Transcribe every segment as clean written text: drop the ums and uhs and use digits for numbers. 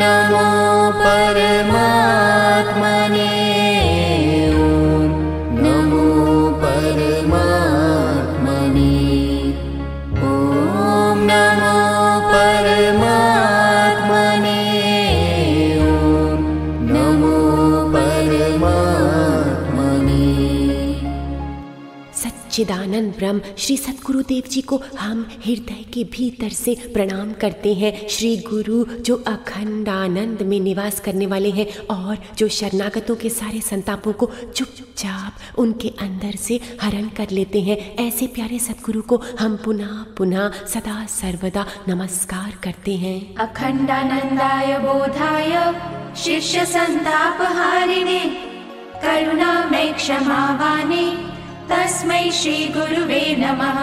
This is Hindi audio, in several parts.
नमो परमात्मने। ॐ नमो परमात्मने। ॐ नमो परमात्मने। ॐ नमो परमात्मने। सच्चिदानंद ब्रह्म श्री सद्गुरुदेव जी को हम हृदय के भीतर से प्रणाम करते हैं। श्री गुरु जो अखंड आनंद में निवास करने वाले हैं और जो शरणागतों के सारे संतापों को चुपचाप उनके अंदर से हरण कर लेते हैं, ऐसे प्यारे सद्गुरु को हम पुनः पुनः सदा सर्वदा नमस्कार करते हैं। अखंडानंदाय बोधाय शिष्य संतापहारिणे करुणामय क्षमावाने तस्मै श्री गुरुवे नमः।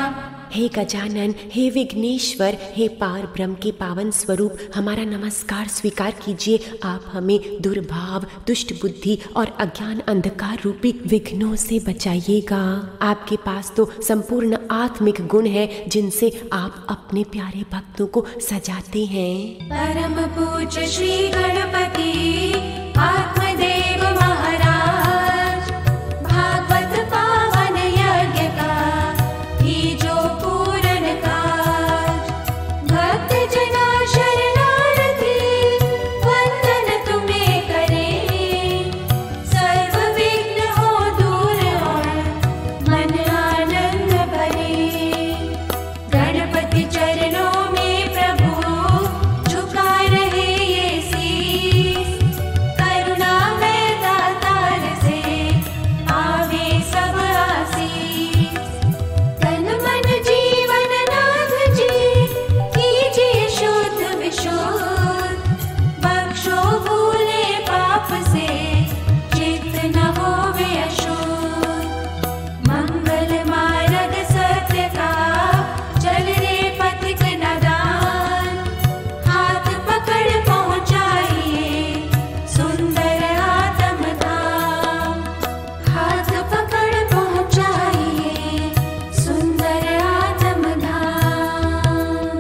हे गजानन, हे विघ्नेश्वर, हे पार ब्रह्म के पावन स्वरूप, हमारा नमस्कार स्वीकार कीजिए। आप हमें दुर्भाव, दुष्ट बुद्धि और अज्ञान अंधकार रूपी विघ्नों से बचाइएगा। आपके पास तो संपूर्ण आत्मिक गुण है जिनसे आप अपने प्यारे भक्तों को सजाते हैं। परम पूज्य श्री गणपति आत्मदेव महाराज, भागवत पावन यज्ञ का जो पूर्ण काज, भक्त जना शरणार्थी वंदन तुम्हें करे। सर्व विघ्न हो दूर और मन आनंद भरे। गणपति चरणों में प्रभु झुका रहे ये शीस, करुणा में दातार से आवे सब आशीष। तन मन जीवन नाथ जी कीजिए शुद्ध विशुद्ध, बख्शो भूले पाप से चित्त न होवे अशुद्ध। मंगल मार्ग सत्य का चल रे पथिक नदान, हाथ पकड़ पहुँचाइए सुंदर आत्म धाम। हाथ पकड़ पहुँचाइए सुंदर आत्म धाम।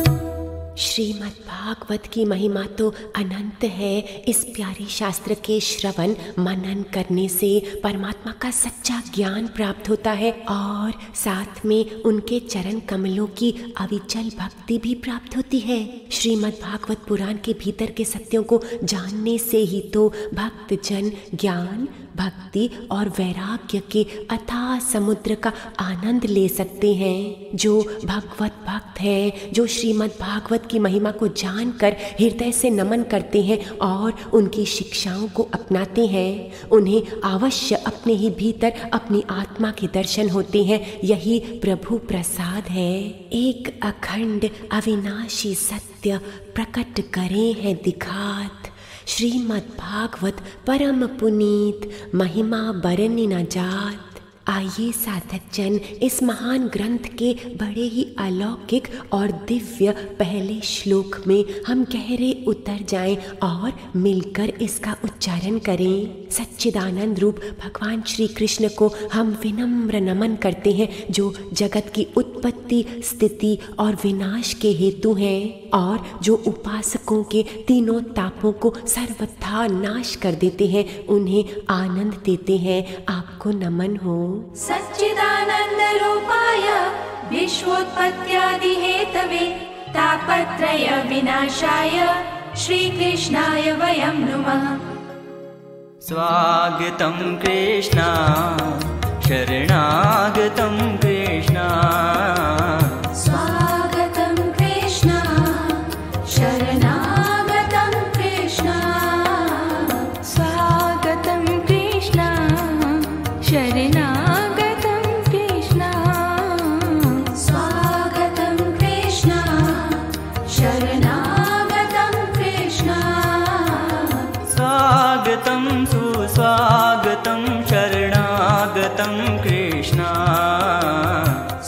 श्रीमद् भागवत की महिमा तो अनंत है। इस प्यारे शास्त्र के श्रवण मनन करने से परमात्मा का सच्चा ज्ञान प्राप्त होता है और साथ में उनके चरण कमलों की अविचल भक्ति भी प्राप्त होती है। श्रीमद् भागवत पुराण के भीतर के सत्यों को जानने से ही तो भक्तजन ज्ञान, भक्ति और वैराग्य के अथाह समुद्र का आनंद ले सकते हैं। जो भगवत भक्त हैं, जो श्रीमद् भागवत की महिमा को जानकर हृदय से नमन करते हैं और उनकी शिक्षाओं को अपनाते हैं, उन्हें अवश्य अपने ही भीतर अपनी आत्मा के दर्शन होते हैं। यही प्रभु प्रसाद है। एक अखंड अविनाशी सत्य प्रकट करे हैं दिखात, श्रीमद् भागवत परम पुनीत महिमा बरनी न जात। आइए साधक जन, इस महान ग्रंथ के बड़े ही अलौकिक और दिव्य पहले श्लोक में हम गहरे उतर जाएं और मिलकर इसका उच्चारण करें। सच्चिदानंद रूप भगवान श्री कृष्ण को हम विनम्र नमन करते हैं, जो जगत की उत्पत्ति, स्थिति और विनाश के हेतु हैं और जो उपासकों के तीनों तापों को सर्वथा नाश कर देते हैं, उन्हें आनंद देते हैं। आपको नमन हो। सच्चिदानंद रूपाय विश्वोत्पत्त्यादि हेतवे तापत्रय विनाशाय श्री कृष्णाय वयं नुमः। स्वागतं कृष्ण शरणागतं कृष्ण। स्वागतं कृष्ण शरणागतं कृष्ण। स्वागतं कृष्ण शरणागतं कृष्ण। स्वागतं कृष्ण शरणागतं कृष्ण। स्वागतं सुस्वागतं शरणागतं कृष्ण।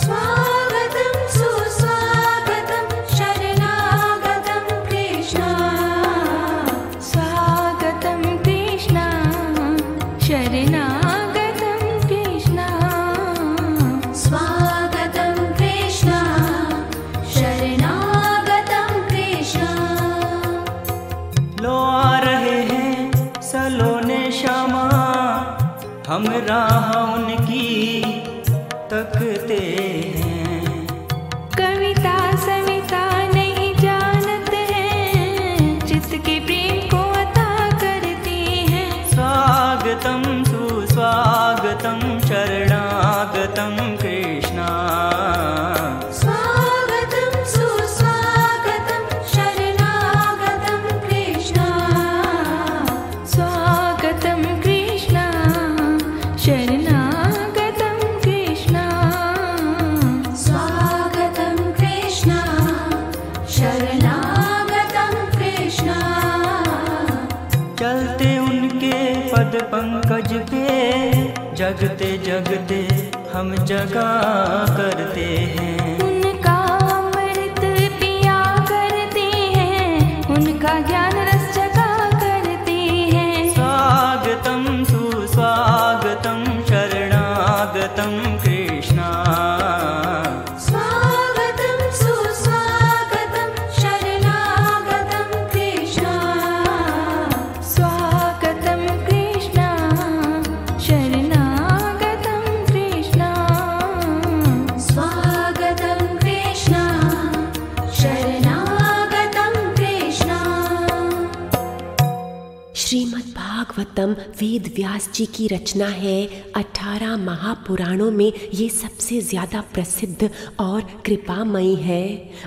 स्वागतं सुस्वागतं शरणागतं कृष्ण। स्वागतं कृष्ण शरणागतं कृष्ण। स्वागतं कृष्ण शरणागतं कृष्ण। लो हम राह उनकी तकते हैं। कविता सविता नहीं जानते हैं, चित्त के प्रेम को अता करते हैं। स्वागतम सुस्वागतम शरणागतम कृष्णा। स्वागतं सुस्वागतं शरणागतं कृष्ण। स्वागतं कृष्ण शरणागतं कृष्ण। स्वागतं कृष्ण शरणागतं कृष्ण। चलते उनके पद पंकज पे, जगते जगते हम जगा करते हैं। उनका अमृत पिया करते हैं, उनका ज्ञान रस जगा करते हैं। स्वागतम सुस्वागतम शरणागतम कृष्णा। स्वागतं सुस्वागतं शरणागतं कृष्ण। स्वागतं कृष्ण शरणागतं कृष्ण। स्वागतं कृष्ण शरणागतं कृष्ण। श्रीमद् भागवतम वेद व्यास जी की रचना है। 18 महापुराणों में ये सबसे ज्यादा प्रसिद्ध और कृपामयी है।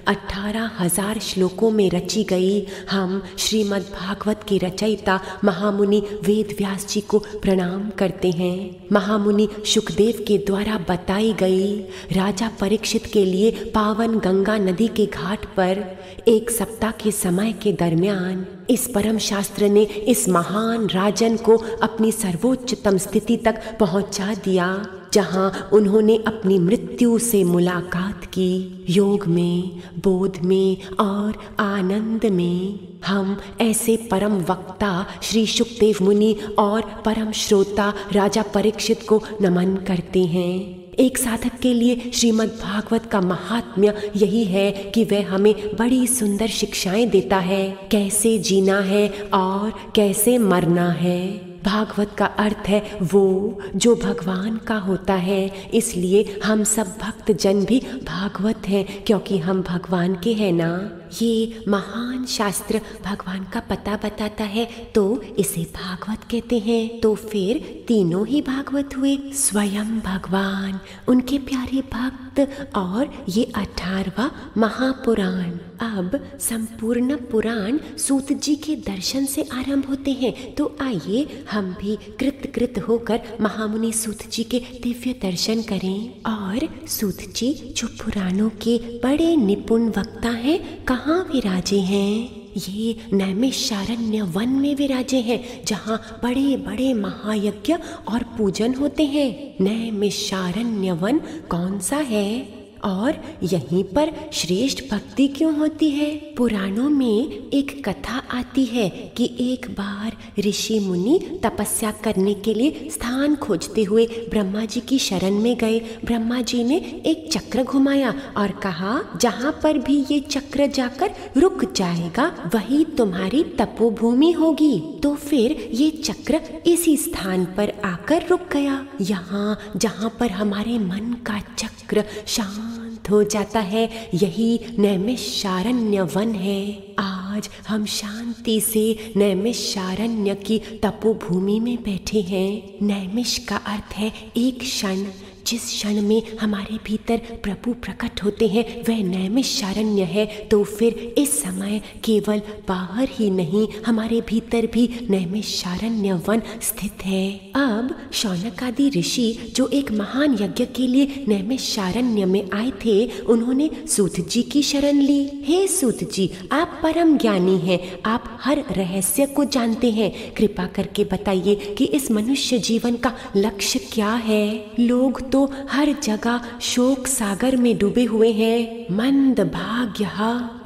18,000 श्लोकों में रची गई। हम श्रीमद् भागवत के रचयिता महामुनि वेद व्यास जी को प्रणाम करते हैं। महामुनि सुखदेव के द्वारा बताई गई राजा परीक्षित के लिए पावन गंगा नदी के घाट पर 1 सप्ताह के समय के दरमियान इस परम शास्त्र ने इस महान राजन को अपनी सर्वोच्चतम स्थिति तक पहुंचा दिया, जहां उन्होंने अपनी मृत्यु से मुलाकात की। योग में, बोध में और आनंद में हम ऐसे परम वक्ता श्री सुखदेव मुनि और परम श्रोता राजा परीक्षित को नमन करते हैं। एक साधक के लिए श्रीमद् भागवत का महात्म्य यही है कि वह हमें बड़ी सुंदर शिक्षाएं देता है, कैसे जीना है और कैसे मरना है। भागवत का अर्थ है वो जो भगवान का होता है, इसलिए हम सब भक्त जन भी भागवत हैं, क्योंकि हम भगवान के हैं ना। ये महान शास्त्र भगवान का पता बताता है, तो इसे भागवत कहते हैं। तो फिर तीनों ही भागवत हुए, स्वयं भगवान, उनके प्यारे भक्त और ये 18वां महापुराण। अब संपूर्ण पुराण सूत जी के दर्शन से आरंभ होते हैं, तो आइए हम भी कृत होकर महामुनि सूत जी के दिव्य दर्शन करें। और सूत जी जो पुराणों के बड़े निपुण वक्ता हैं, कहाँ विराजे हैं? ये नैमिषारण्य वन में विराजे हैं, जहाँ बड़े बड़े महायज्ञ और पूजन होते हैं। नैमिषारण्य वन कौन सा है और यहीं पर श्रेष्ठ भक्ति क्यों होती है? पुराणों में एक कथा आती है कि एक बार ऋषि मुनि तपस्या करने के लिए स्थान खोजते हुए ब्रह्मा जी की शरण में गए। ब्रह्मा जी ने एक चक्र घुमाया और कहा, जहाँ पर भी ये चक्र जाकर रुक जाएगा वही तुम्हारी तपोभूमि होगी। तो फिर ये चक्र इसी स्थान पर आकर रुक गया। यहाँ जहाँ पर हमारे मन का चक्र शांत हो जाता है, यही नैमिषारण्य वन है। आज हम शांति से नैमिषारण्य की तपोभूमि में बैठे हैं। नैमिष का अर्थ है एक क्षण। जिस क्षण में हमारे भीतर प्रभु प्रकट होते हैं वह नैमिषारण्य है। तो फिर इस समय केवल बाहर ही नहीं, हमारे भीतर भी नैमिषारण्य वन स्थित है। अब शौनक आदि ऋषि जो एक महान यज्ञ के लिए नैमिषारण्य में आए थे, उन्होंने सूत जी की शरण ली। हे सूत जी, आप परम ज्ञानी हैं, आप हर रहस्य को जानते हैं। कृपा करके बताइए कि इस मनुष्य जीवन का लक्ष्य क्या है? लोग तो हर जगह शोक सागर में डूबे हुए हैं। मंद भाग्य,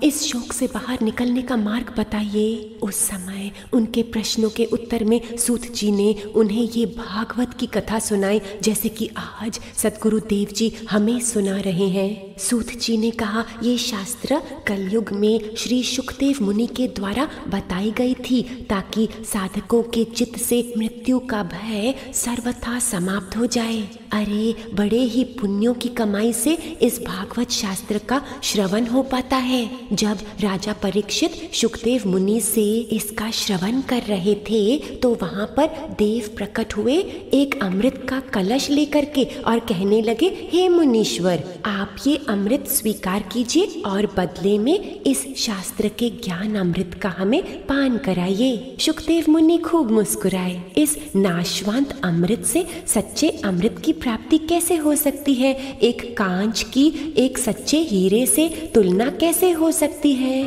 इस शोक से बाहर निकलने का मार्ग बताइए। उस समय उनके प्रश्नों के उत्तर में सूत जी ने उन्हें ये भागवत की कथा सुनाई, जैसे कि आज सद्गुरु देव जी हमें सुना रहे हैं। सूत जी ने कहा, ये शास्त्र कलयुग में श्री शुकदेव मुनि के द्वारा बताई गई थी ताकि साधकों के चित्त से मृत्यु का भय सर्वथा समाप्त हो जाए। अरे बड़े ही पुण्यों की कमाई से इस भागवत शास्त्र का श्रवण हो पाता है। जब राजा परीक्षित शुकदेव मुनि से इसका श्रवण कर रहे थे तो वहाँ पर देव प्रकट हुए एक अमृत का कलश लेकर के और कहने लगे, हे मुनीश्वर, आप ये अमृत स्वीकार कीजिए और बदले में इस शास्त्र के ज्ञान अमृत का हमें पान कराइए। शुकदेव मुनि खूब मुस्कुराए। इस नाशवंत अमृत से सच्चे अमृत की प्राप्ति कैसे हो सकती है? एक कांच की एक सच्चे हीरे से तुलना कैसे हो सकती है?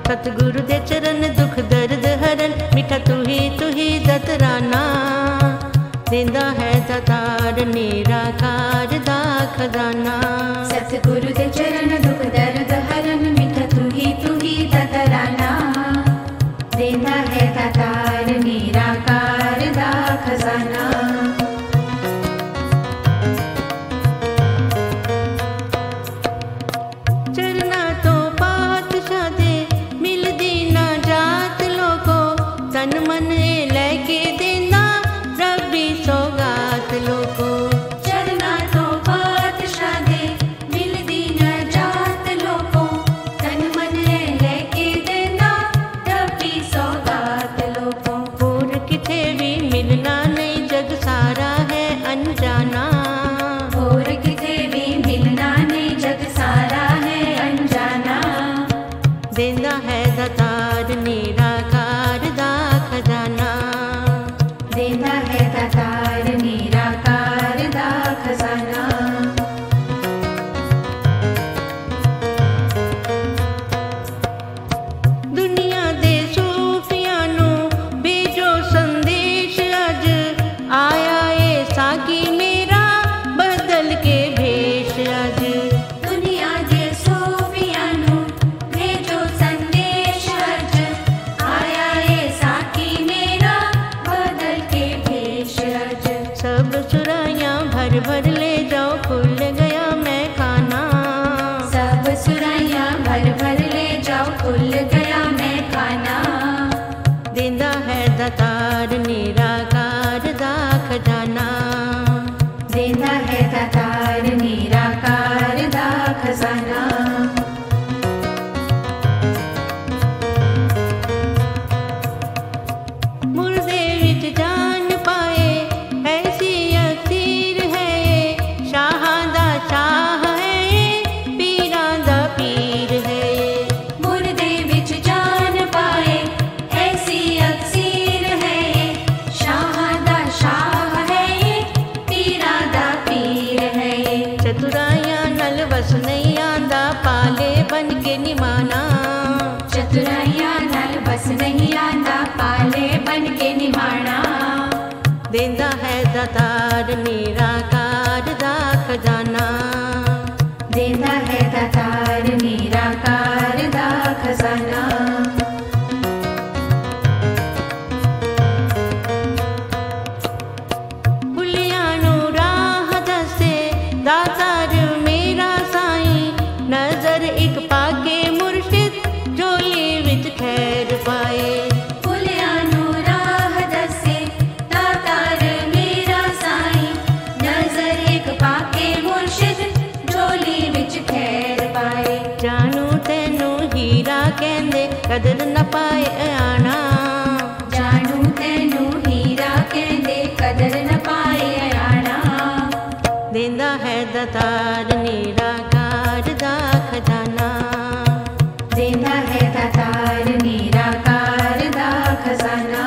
सतगुरु दे चरण दुख दर्द हरन, मिठा तू ही दतराना, देंदा है दातार निराकार दा खजाना। सतगुरु दे चरण दुख दर्द हरन, मिठा तू ही दतराना, देंदा है दातार निराकार दा खजाना। चरना तो पातशाह दे मिलदी ना जात लोगो, तन मन लेके देना रब्बी सौगात लोगो। चरना तो पातशाह दे मिलदी न जात लोगो, तन मन लेके देना रब्बी सौगात लोगो। और किथे भी मिलना नहीं, जग सारा है अनजाना, और किथे भी मिलना नहीं, जग सारा है अनजाना। देंदा है दातार निराकार दा खजाना। देना है दातार निराकार दा खजाना। दुनिया दे सूफियां नू भेजो संदेश, अज आया ए साकी मेरा बदल के भेष अज। दुनिया दे सूफियां नू भेजो संदेश, अज आया ए साकी मेरा बदल के भेष अज। सब सुराइयां भर भर ले जाओ, खुल गया मैं खाना, सब सुराइयां भर भर ले जाओ, खुल गया मैं खाना। देंदा है दातार निराकार दा खजाना। देना है दातार निराकार दा खजाना। मुर्दे विच जान पाए ऐसी अखीर है ये, शाहां दा शाह है ये, पीरां दा पीर है ये। मुर्दे विच जान पाए ऐसी अक्सीर है ये, शाह दा शाह है ये, पीरा दा पीर है ये। चतुराइयां नल वस नहीं आंदा, पाले बन के निमाना, चतुराइयां नल बस नहीं आंदा, पाले बन के निमाना। देंदा है दातार निराकार दा खजाना। देना है दातार निराकार दा खजाना। भुलिया नू राह दसे दातार मेरा साईं, नजर एक पाके मुर्शिद झोली विच खैर पाए। भुलिया नू राह दसे दातार मेरा साईं, नजर एक पाके मुर्शिद झोली विच खैर पाए। जानू तेनू हीरा कहंदे, कदर न पाए आना, जानू तैनू हीरा कहंदे, कदर न पाए आना। देंदा है दातार निराकार दा खजाना। देना है दातार निराकार दा खजाना।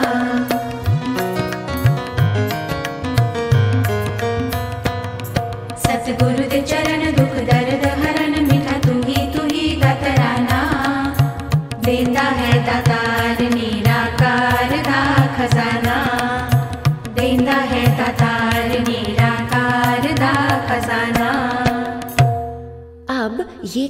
सतगुरु दे चरण दुख दर्द हरन, मिठा तू ही दतराना, देंदा है दातार निराकार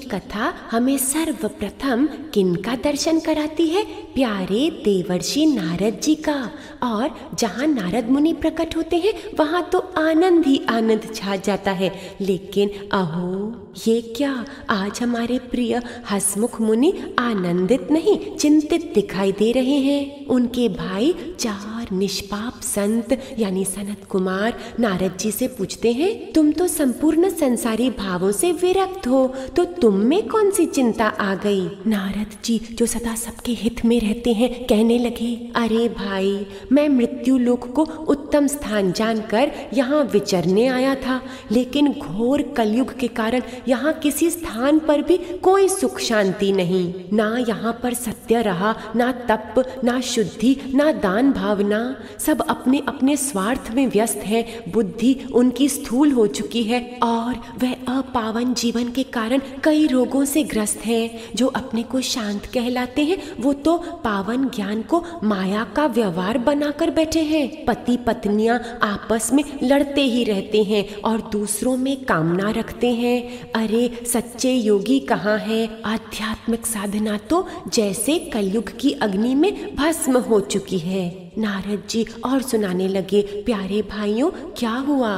कथा हमें सर्वप्रथम किनका दर्शन कराती है? प्यारे देवर्षि नारद जी का। और जहाँ नारद मुनि प्रकट होते हैं वहाँ तो आनंद ही आनंद छा जाता है। लेकिन अहो, ये क्या, आज हमारे प्रिय हसमुख मुनि आनंदित नहीं, चिंतित दिखाई दे रहे हैं। उनके भाई 4 निष्पाप संत यानी सनत कुमार नारद जी से पूछते हैं, तुम तो संपूर्ण संसारी भावों से विरक्त हो, तो तुम में कौन सी चिंता आ गई? नारद जी, जो सदा सबके हित में रहते हैं, कहने लगे, अरे भाई, मैं मृत्यु लोक को उत्तम स्थान जानकर यहाँ विचरने आया था, लेकिन घोर कलयुग के कारण यहाँ किसी स्थान पर भी कोई सुख शांति नहीं। ना यहाँ पर सत्य रहा, ना तप, ना शुद्धि, ना दान भावना। सब अपने अपने स्वार्थ में व्यस्त हैं। बुद्धि उनकी स्थूल हो चुकी है और वह अपावन जीवन के कारण कई रोगों से ग्रस्त हैं। जो अपने को शांत कहलाते हैं वो तो पावन ज्ञान को माया का व्यवहार बनाकर बैठे हैं। पति पत्नियां आपस में लड़ते ही रहते हैं और दूसरों में कामना रखते हैं। अरे सच्चे योगी कहाँ हैं? आध्यात्मिक साधना तो जैसे कलयुग की अग्नि में भस्म हो चुकी है। नारद जी और सुनाने लगे, प्यारे भाइयों, क्या हुआ?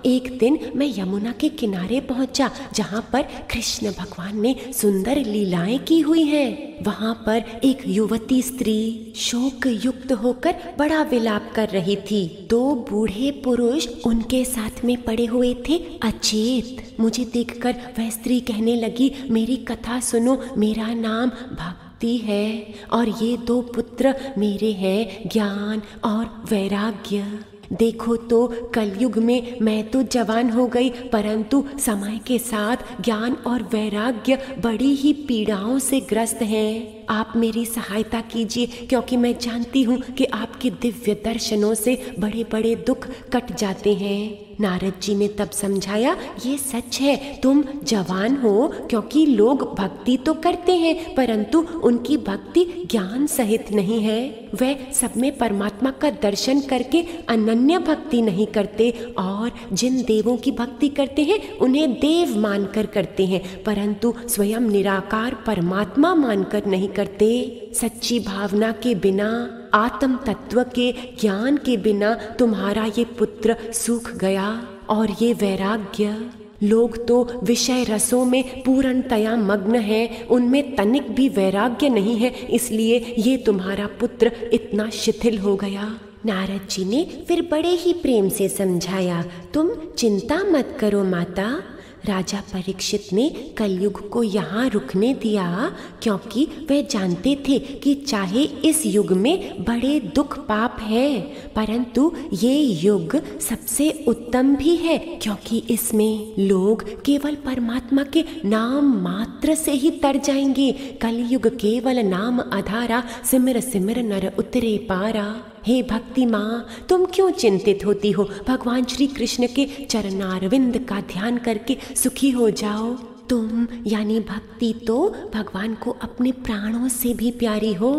एक दिन मैं यमुना के किनारे पहुंचा, जहां पर कृष्ण भगवान ने सुंदर लीलाएं की हुई हैं। वहां पर एक युवती स्त्री शोक युक्त होकर बड़ा विलाप कर रही थी। 2 बूढ़े पुरुष उनके साथ में पड़े हुए थे अचेत। मुझे देखकर वह स्त्री कहने लगी, मेरी कथा सुनो, मेरा नाम भक्ति है और ये 2 पुत्र मेरे हैं, ज्ञान और वैराग्य। देखो तो कलयुग में मैं तो जवान हो गई, परंतु समय के साथ ज्ञान और वैराग्य बड़ी ही पीड़ाओं से ग्रस्त हैं। आप मेरी सहायता कीजिए, क्योंकि मैं जानती हूँ कि आपके दिव्य दर्शनों से बड़े बड़े दुख कट जाते हैं। नारद जी ने तब समझाया, ये सच है, तुम जवान हो क्योंकि लोग भक्ति तो करते हैं, परंतु उनकी भक्ति ज्ञान सहित नहीं है। वह सब में परमात्मा का दर्शन करके अनन्य भक्ति नहीं करते, और जिन देवों की भक्ति करते हैं उन्हें देव मानकर करते हैं, परंतु स्वयं निराकार परमात्मा मानकर नहीं करते। सच्ची भावना के बिना, आत्म तत्व के ज्ञान के बिना तुम्हारा ये पुत्र सूख गया। और ये वैराग्य, लोग तो विषय रसों में पूर्णतया मग्न हैं, उनमें तनिक भी वैराग्य नहीं है, इसलिए ये तुम्हारा पुत्र इतना शिथिल हो गया। नारद जी ने फिर बड़े ही प्रेम से समझाया, तुम चिंता मत करो माता। राजा परीक्षित ने कलयुग को यहाँ रुकने दिया, क्योंकि वह जानते थे कि चाहे इस युग में बड़े दुख पाप हैं, परंतु ये युग सबसे उत्तम भी है, क्योंकि इसमें लोग केवल परमात्मा के नाम मात्र से ही तर जाएंगे। कलयुग केवल नाम आधारा, सिमर सिमर नर उतरे पारा। हे भक्ति माँ, तुम क्यों चिंतित होती हो? भगवान श्री कृष्ण के चरणारविंद का ध्यान करके सुखी हो जाओ। तुम यानी भक्ति तो भगवान को अपने प्राणों से भी प्यारी हो।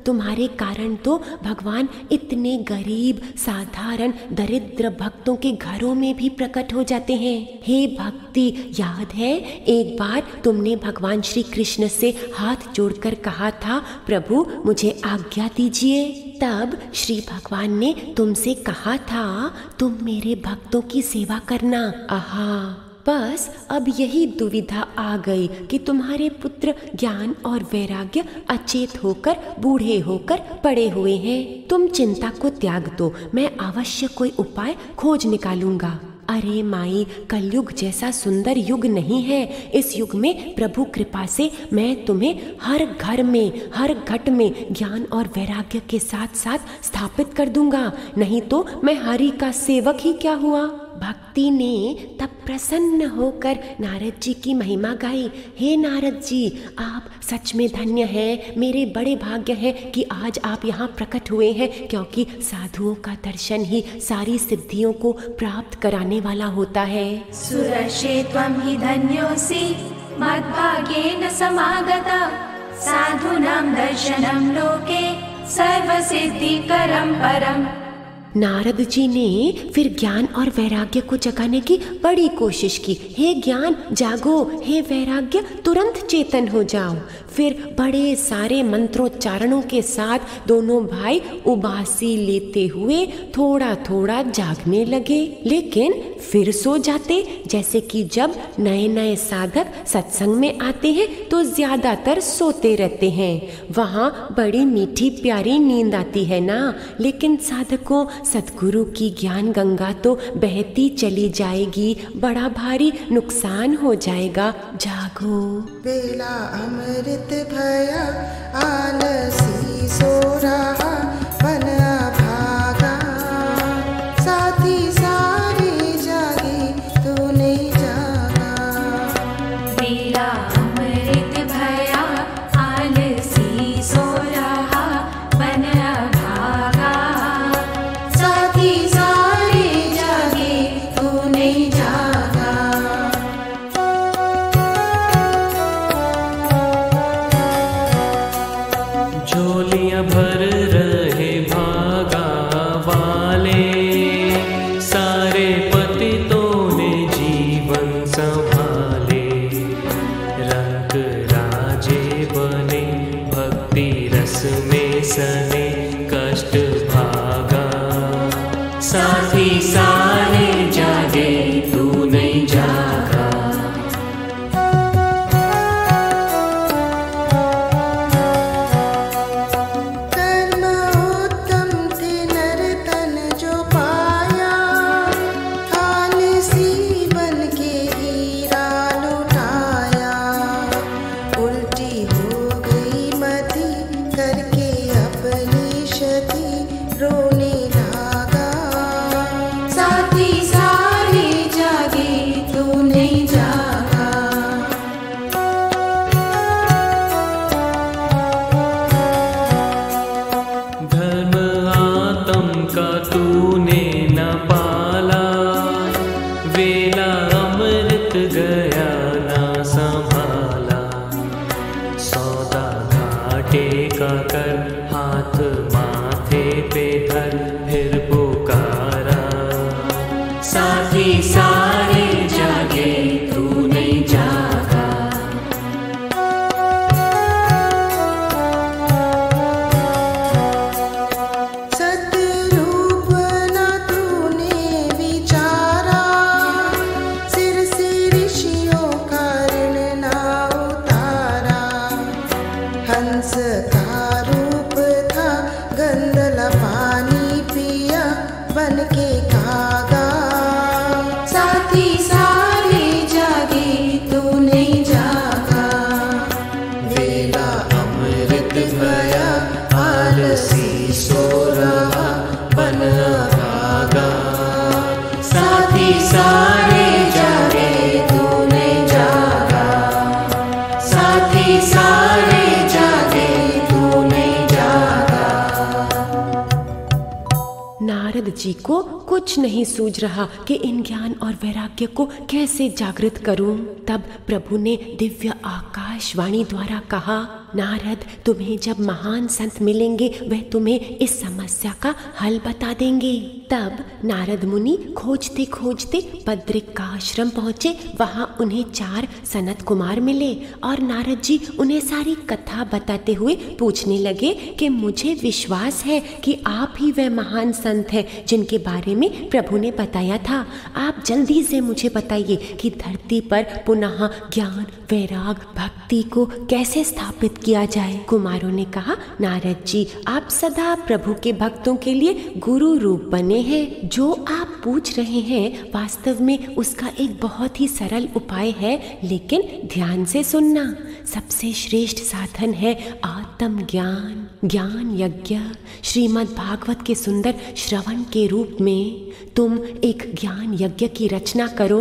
तुम्हारे कारण तो भगवान इतने गरीब, साधारण, दरिद्र भक्तों के घरों में भी प्रकट हो जाते हैं। हे भक्ति, याद है एक बार तुमने भगवान श्री कृष्ण से हाथ जोड़कर कहा था, प्रभु मुझे आज्ञा दीजिए। तब श्री भगवान ने तुमसे कहा था, तुम मेरे भक्तों की सेवा करना। आहा, बस अब यही दुविधा आ गई कि तुम्हारे पुत्र ज्ञान और वैराग्य अचेत होकर, बूढ़े होकर पड़े हुए हैं। तुम चिंता को त्याग दो, मैं अवश्य कोई उपाय खोज निकालूंगा। अरे माई, कलयुग जैसा सुंदर युग नहीं है। इस युग में प्रभु कृपा से मैं तुम्हें हर घर में, हर घट में ज्ञान और वैराग्य के साथ साथ स्थापित कर दूंगा। नहीं तो मैं हरि का सेवक ही क्या हुआ। भक्ति ने तब प्रसन्न होकर नारद जी की महिमा गाई। हे नारद जी, आप सच में धन्य हैं, मेरे बड़े भाग्य है कि आज आप यहाँ प्रकट हुए हैं, क्योंकि साधुओं का दर्शन ही सारी सिद्धियों को प्राप्त कराने वाला होता है। सुरर्षे त्वं हि धन्योऽसि मद्भाग्येन समागता, साधूनां दर्शनं लोके सर्वसिद्धिकरं परम्। नारद जी ने फिर ज्ञान और वैराग्य को जगाने की बड़ी कोशिश की। हे ज्ञान जागो, हे वैराग्य तुरंत चेतन हो जाओ। फिर बड़े सारे मंत्रोच्चारणों के साथ दोनों भाई उबासी लेते हुए थोड़ा थोड़ा जागने लगे, लेकिन फिर सो जाते। जैसे कि जब नए नए साधक सत्संग में आते हैं तो ज्यादातर सोते रहते हैं। वहाँ बड़ी मीठी प्यारी नींद आती है ना, लेकिन साधकों सतगुरु की ज्ञान गंगा तो बहती चली जाएगी, बड़ा भारी नुकसान हो जाएगा। जागो। बेला अमृत भया आलसी सो रहा, मन अभागा साथी सारे जागे तू नहीं जागा। बेला अमृत भया आलसी सो रहा, मन अभागा साथी सारे जागे तू नहीं जागा। झोलियां भर रहे भागा वाले, सारे पतितों ने जीवन संभाले। रंग राजे बने भक्ति रस में सने, कष्ट भागा साथी सारे जागे तू नहीं जागा। कर्म उत्तम थे नर तन जो पाया, आलसी बन के हीरा लुटाया। उल्टी हो गई मति करके अपनी क्षति, रोने लगा साथी सारे जागे तू नहीं जागा। धर्म आत्म का तूने न पाला, वेला अमृत गया न संभाला। सौदा घाटे का कर हाथ माथे पे धर, फिर पुकारा साथी सारे जागे तू नहीं जागा। सतरूप न तूने विचारा, सिर से ऋषियों का ऋण ना उतारा। हंस का रूप था गंदला पानी पिया, बन के कागा साथी सारे जागे तू नहीं जागा। वेला अमृत भया आलसी सो रहा, बन भागा साथी सारे जागे तू नहीं जागा। साथी सारे जागे तू नहीं जागा। नारद जी को कुछ नहीं सूझ रहा कि इन ज्ञान और वैराग्य को कैसे जागृत करूं। तब प्रभु ने दिव्य आकाशवाणी द्वारा कहा, नारद तुम्हें जब महान संत मिलेंगे वह तुम्हें इस समस्या का हल बता देंगे। तब नारद मुनि खोजते खोजते बद्रिक का आश्रम पहुँचे। वहाँ उन्हें 4 सनत कुमार मिले और नारद जी उन्हें सारी कथा बताते हुए पूछने लगे कि मुझे विश्वास है कि आप ही वह महान संत है जिनके बारे में प्रभु ने बताया था। आप जल्दी से मुझे बताइए कि धरती पर पुनः ज्ञान वैराग भक्ति को कैसे स्थापित किया जाए। कुमारों ने कहा, नारद जी आप सदा प्रभु के भक्तों के लिए गुरु रूप बने हैं। जो आप पूछ रहे हैं वास्तव में उसका एक बहुत ही सरल उपाय है, लेकिन ध्यान से सुनना। सबसे श्रेष्ठ साधन है आत्म ज्ञान, ज्ञान यज्ञ। श्रीमद् भागवत के सुंदर श्रवण के रूप में तुम एक ज्ञान यज्ञ की रचना करो।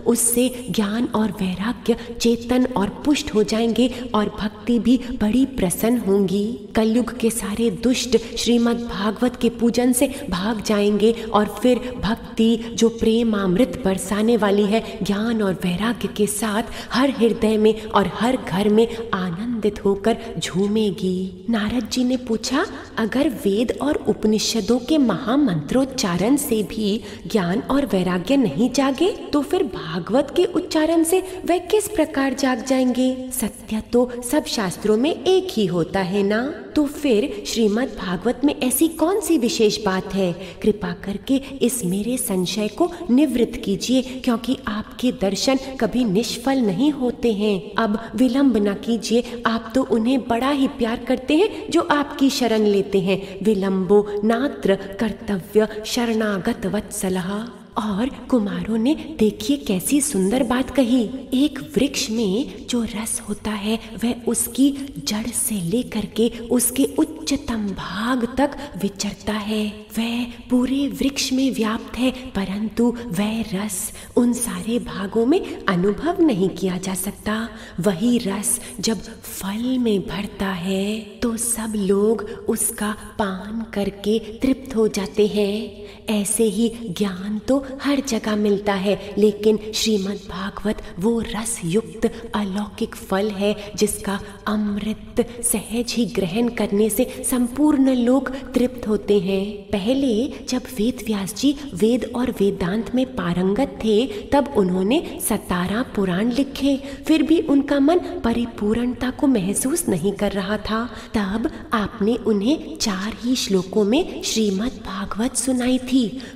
उससे ज्ञान और वैराग्य चेतन और पुष्ट हो जाएंगे और भक्ति भी बड़ी प्रसन्न होंगी। कलयुग के सारे दुष्ट श्रीमद् भागवत के पूजन से भाग जाएंगे और फिर भक्ति जो प्रेमामृत बरसाने वाली है, ज्ञान और वैराग्य के साथ हर हृदय में और हर घर में आनंद आनंदित होकर झूमेगी। नारद जी ने पूछा, अगर वेद और उपनिषदों के महामंत्रोच्चारण से भी ज्ञान और वैराग्य नहीं जागे तो फिर भागवत के उच्चारण से वे किस प्रकार जाग जाएंगे? सत्य तो सब शास्त्रों में एक ही होता है ना। तो फिर श्रीमद् भागवत में ऐसी कौन सी विशेष बात है? कृपा करके इस मेरे संशय को निवृत्त कीजिए, क्योंकि आपके दर्शन कभी निष्फल नहीं होते हैं। अब विलंब न कीजिए, आप तो उन्हें बड़ा ही प्यार करते हैं जो आपकी शरण लेते हैं। विलंबो नात्र कर्तव्य शरणागत वत्सलः। और कुमारों ने देखिए कैसी सुंदर बात कही। एक वृक्ष में जो रस होता है वह उसकी जड़ से लेकर के उसके उच्चतम भाग तक विचरता है। वह पूरे वृक्ष में व्याप्त है, परंतु वह रस उन सारे भागों में अनुभव नहीं किया जा सकता। वही रस जब फल में भरता है तो सब लोग उसका पान करके तृप्त हो जाते हैं। ऐसे ही ज्ञान तो हर जगह मिलता है, लेकिन श्रीमद् भागवत वो रस युक्त अलौकिक फल है जिसका अमृत सहज ही ग्रहण करने से संपूर्ण लोग तृप्त होते हैं। पहले जब वेद व्यास जी वेद और वेदांत में पारंगत थे तब उन्होंने 17 पुराण लिखे, फिर भी उनका मन परिपूर्णता को महसूस नहीं कर रहा था। तब आपने उन्हें 4 ही श्लोकों में श्रीमद् भागवत सुनाई थी।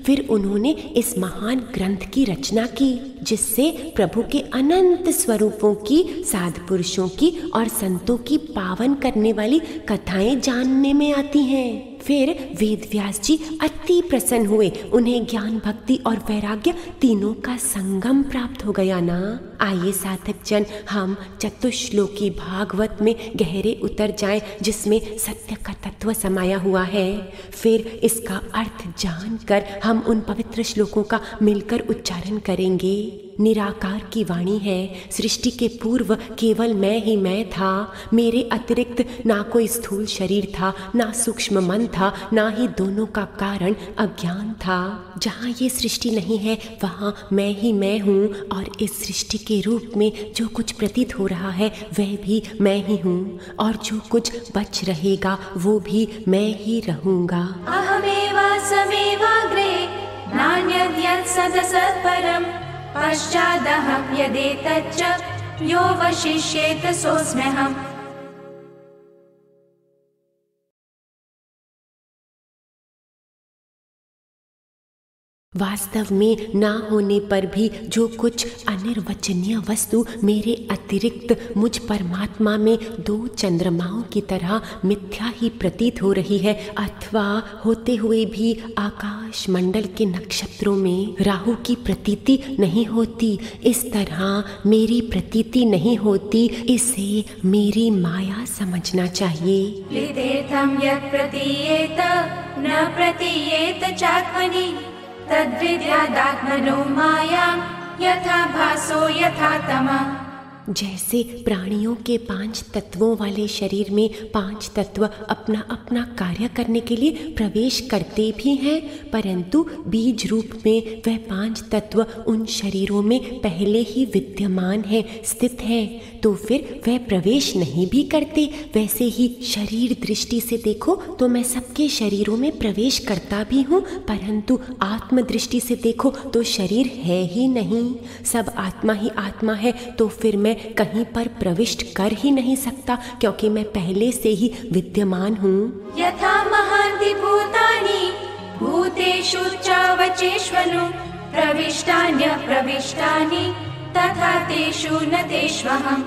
फिर उन्होंने इस महान ग्रंथ की रचना की जिससे प्रभु के अनंत स्वरूपों की, साधु पुरुषों की और संतों की पावन करने वाली कथाएं जानने में आती हैं। फिर वेद व्यास जी अति प्रसन्न हुए। उन्हें ज्ञान, भक्ति और वैराग्य तीनों का संगम प्राप्त हो गया ना। आइए साधक जन, हम चतुश्लोकी भागवत में गहरे उतर जाएं, जिसमें सत्य का तत्व समाया हुआ है। फिर इसका अर्थ जानकर हम उन पवित्र श्लोकों का मिलकर उच्चारण करेंगे। निराकार की वाणी है, सृष्टि के पूर्व केवल मैं ही मैं था। मेरे अतिरिक्त ना कोई स्थूल शरीर था, ना सूक्ष्म मन था, ना ही दोनों का कारण अज्ञान था। जहाँ ये सृष्टि नहीं है वहाँ मैं ही मैं हूँ, और इस सृष्टि के रूप में जो कुछ प्रतीत हो रहा है वह भी मैं ही हूँ, और जो कुछ बच रहेगा वो भी मैं ही रहूँगा। अहमेवासमेवाग्रे नान्यद्यत् सदसत्परम् पश्चादहं यदेतच्च यो वशिष्येत सोऽस्म्यहम्। वास्तव में ना होने पर भी जो कुछ अनिर्वचनीय वस्तु मेरे अतिरिक्त मुझ परमात्मा में 2 चंद्रमाओं की तरह मिथ्या ही प्रतीत हो रही है, अथवा होते हुए भी आकाश मंडल के नक्षत्रों में राहु की प्रतीति नहीं होती, इस तरह मेरी प्रतीति नहीं होती, इसे मेरी माया समझना चाहिए। लितेथं यत् प्रतीयेत न प्रतीयेत चात्मनि तद्विद्यादात्मनो मायां यथा भासो यथा तमः। जैसे प्राणियों के 5 तत्वों वाले शरीर में 5 तत्व अपना अपना कार्य करने के लिए प्रवेश करते भी हैं, परंतु बीज रूप में वह 5 तत्व उन शरीरों में पहले ही विद्यमान है, स्थित है, तो फिर वह प्रवेश नहीं भी करते। वैसे ही शरीर दृष्टि से देखो तो मैं सबके शरीरों में प्रवेश करता भी हूँ, परंतु आत्म दृष्टि से देखो तो शरीर है ही नहीं। सब आत्मा ही आत्मा है, तो फिर मैं कहीं पर प्रविष्ट कर ही नहीं सकता, क्योंकि मैं पहले से ही विद्यमान हूँ। यथा महान्ति भूतानि भूतेषु च वचेष्वनु प्रविष्टान्य प्रविष्टानि तथा तेषु न तेष्वहम्।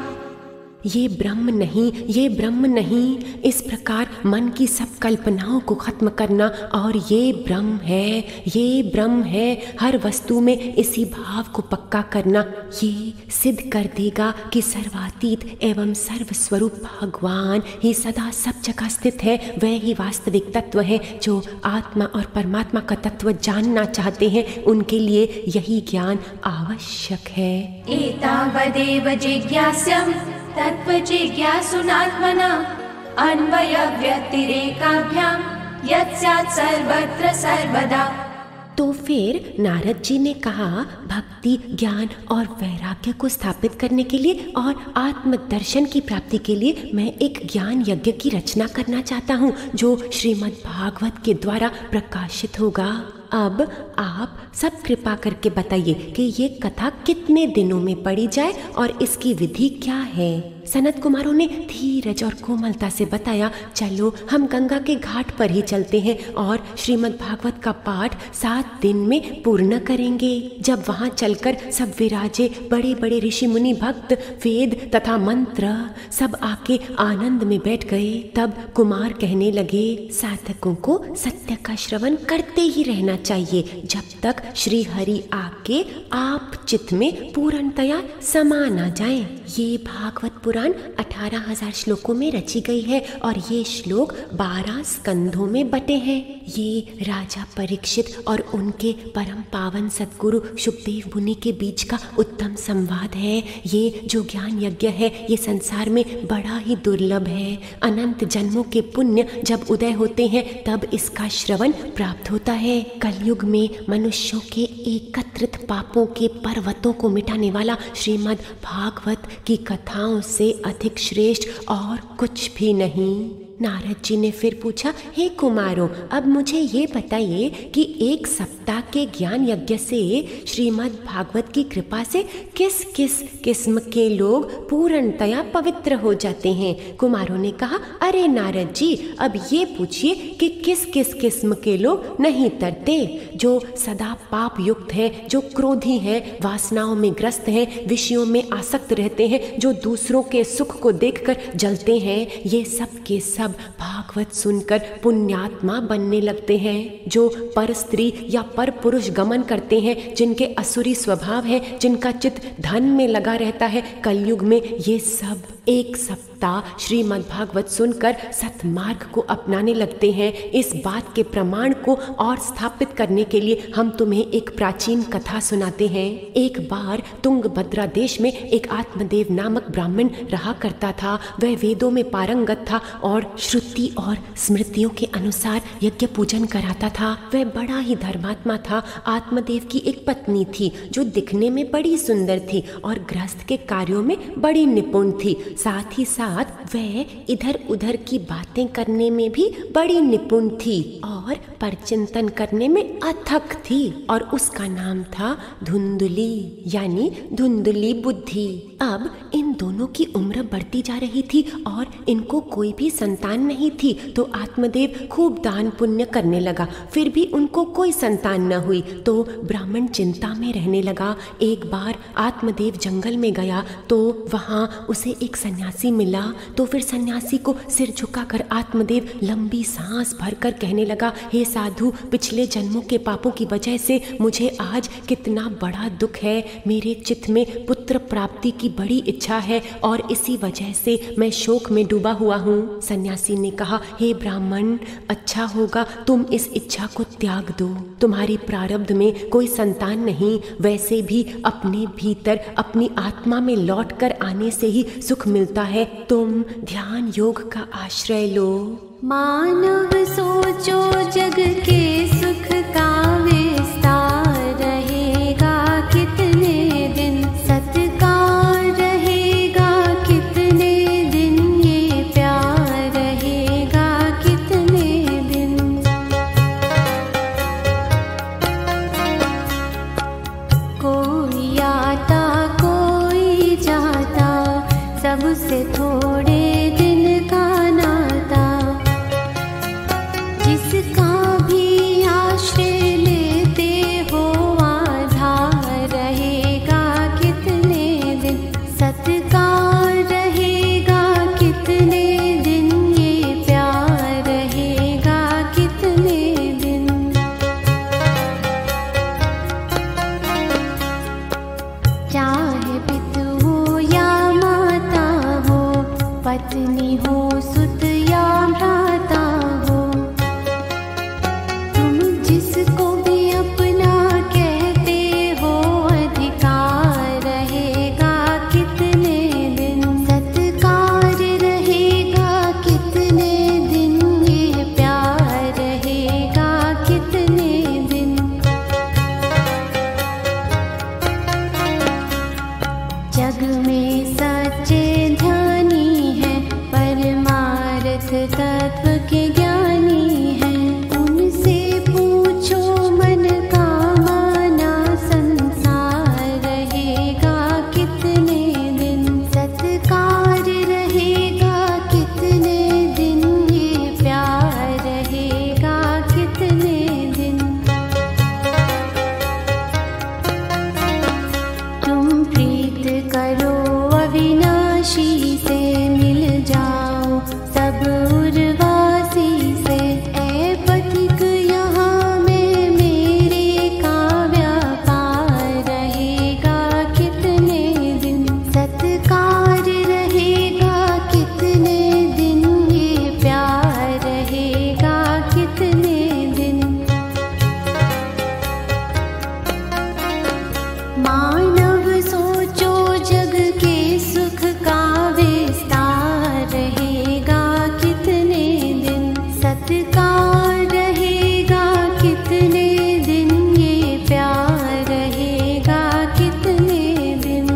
ये ब्रह्म नहीं, ये ब्रह्म नहीं, इस प्रकार मन की सब कल्पनाओं को खत्म करना और ये ब्रह्म है, ये ब्रह्म है, हर वस्तु में इसी भाव को पक्का करना, ये सिद्ध कर देगा कि सर्वातीत एवं सर्वस्वरूप भगवान ही सदा सब जगह स्थित है। वह ही वास्तविक तत्व है। जो आत्मा और परमात्मा का तत्व जानना चाहते हैं उनके लिए यही ज्ञान आवश्यक है। एतावदेव जिज्ञास्यम् तत्त्वजिज्ञासुनात्मना अन्वयव्यतिरेकाभ्यां यत् स्यात् सर्वत्र सर्वदा। तो फिर नारद जी ने कहा, भक्ति, ज्ञान और वैराग्य को स्थापित करने के लिए और आत्मदर्शन की प्राप्ति के लिए मैं एक ज्ञान यज्ञ की रचना करना चाहता हूँ, जो श्रीमद् भागवत के द्वारा प्रकाशित होगा। अब आप सब कृपा करके बताइए कि ये कथा कितने दिनों में पढ़ी जाए और इसकी विधि क्या है। सनत कुमारों ने धीरज और कोमलता से बताया, चलो हम गंगा के घाट पर ही चलते हैं और श्रीमद् भागवत का पाठ 7 दिन में पूर्ण करेंगे। जब वहाँ चलकर सब विराजे, बड़े बड़े ऋषि मुनि भक्त, वेद तथा मंत्र सब आके आनंद में बैठ गए। तब कुमार कहने लगे, साधकों को सत्य का श्रवण करते ही रहना चाहिए जब तक श्री हरि आके आप चित्त में पूर्णतया समा न जाए। ये भागवत पुराण 18,000 श्लोकों में रची गई है और ये श्लोक 12 स्कंधों में बटे हैं। ये राजा परीक्षित और उनके परम पावन सद्गुरु शुकदेव मुनि के बीच का उत्तम संवाद है। ये जो ज्ञान यज्ञ है ये संसार में बड़ा ही दुर्लभ है। अनंत जन्मों के पुण्य जब उदय होते हैं तब इसका श्रवण प्राप्त होता है। कलयुग में मनुष्यों के एकत्रित पापों के पर्वतों को मिटाने वाला श्रीमद् भागवत की कथाओं से अधिक श्रेष्ठ और कुछ भी नहीं। नारद जी ने फिर पूछा, हे कुमारों, अब मुझे ये बताइए कि एक सप्ताह के ज्ञान यज्ञ से श्रीमद् भागवत की कृपा से किस किस किस्म के लोग पूर्णतया पवित्र हो जाते हैं। कुमारों ने कहा, अरे नारद जी, अब ये पूछिए कि किस किस किस्म के लोग नहीं तरते, जो सदा पाप युक्त हैं, जो क्रोधी हैं, वासनाओं में ग्रस्त हैं, विषयों में आसक्त रहते हैं, जो दूसरों के सुख को देखकर जलते हैं। ये सब के सब भागवत सुनकर पुण्यात्मा बनने लगते हैं। जो पर स्त्री या पर पुरुष गमन करते हैं, जिनके असुरी स्वभाव है, जिनका चित्त धन में लगा रहता है, कलयुग में ये सब एक सप्ताह श्रीमद् भागवत सुनकर सतमार्ग को अपनाने लगते हैं। इस बात के प्रमाण को और स्थापित करने के लिए हम तुम्हें एक प्राचीन कथा सुनाते हैं। एक बार तुंगभद्रा देश में एक आत्मदेव नामक ब्राह्मण रहा करता था। वह वेदों में पारंगत था और श्रुति और स्मृतियों के अनुसार यज्ञ पूजन कराता था। वह बड़ा ही धर्मात्मा था। आत्मदेव की एक पत्नी थी जो दिखने में बड़ी सुंदर थी और गृहस्थ के कार्यों में बड़ी निपुण थी। साथ ही साथ वह इधर उधर की बातें करने में भी बड़ी निपुण थी और परचिंतन करने में अथक थी और उसका नाम था धुंधुली, यानी धुंधुली बुद्धि। अब इन दोनों की उम्र बढ़ती जा रही थी और इनको कोई भी संतान नहीं थी। तो आत्मदेव खूब दान पुण्य करने लगा, फिर भी उनको कोई संतान न हुई। तो ब्राह्मण चिंता में रहने लगा। एक बार आत्मदेव जंगल में गया तो वहाँ उसे एक सन्यासी मिला। तो फिर सन्यासी को सिर झुकाकर आत्मदेव लंबी सांस भरकर कहने लगा, हे साधु, पिछले जन्मों के पापों की वजह से मुझे आज कितना बड़ा दुख है। मेरे चित्त में पुत्र प्राप्ति की बड़ी इच्छा है और इसी वजह से मैं शोक में डूबा हुआ हूँ। सन्यासी ने कहा, हे ब्राह्मण, अच्छा होगा तुम इस इच्छा को त्याग दो। तुम्हारी प्रारब्ध में कोई संतान नहीं, वैसे भी अपने भीतर अपनी आत्मा में लौट कर आने से ही सुख मिलता है। तुम ध्यान योग का आश्रय लो। मानव सोचो जग के सुख का विस्तार रहेगा कितने दिन, सत्कार रहेगा कितने दिन, ये प्यार रहेगा कितने दिन। कोई आता कोई जाता, सबसे थोड़े दिन का नाता, जिसका भी आश्रय लेते हो आधार रहेगा कितने दिन, सत्कार रहेगा कितने दिन, ये प्यार रहेगा कितने दिन। चाहे पिता हो या माता हो, पत्नी हो सुत या भ्राता हो, तुम जिसको भी अपना कहते हो अधिकार रहेगा कितने दिन, सत्कार रहेगा कितने दिन, ये प्यार रहेगा कितने दिन। तत्व के ज्ञानी हैं, उनसे पूछो मन का माना। संसार रहेगा कितने दिन, सत्कार रहेगा कितने दिन, ये प्यार रहेगा कितने दिन। तुम प्रीत करो अविनाशी से, मिल जाओ सब उर्वासी से। ऐ पथिक यहाँ में मेरे का व्यापार रहेगा कितने दिन, सत्कार रहेगा कितने दिन, ये प्यार रहेगा कितने दिन। मानव सोचो जग के सुख का विस्तार रहेगा कितने दिन, सत्कार रहेगा कितने दिन, ये प्यार रहेगा कितने दिन।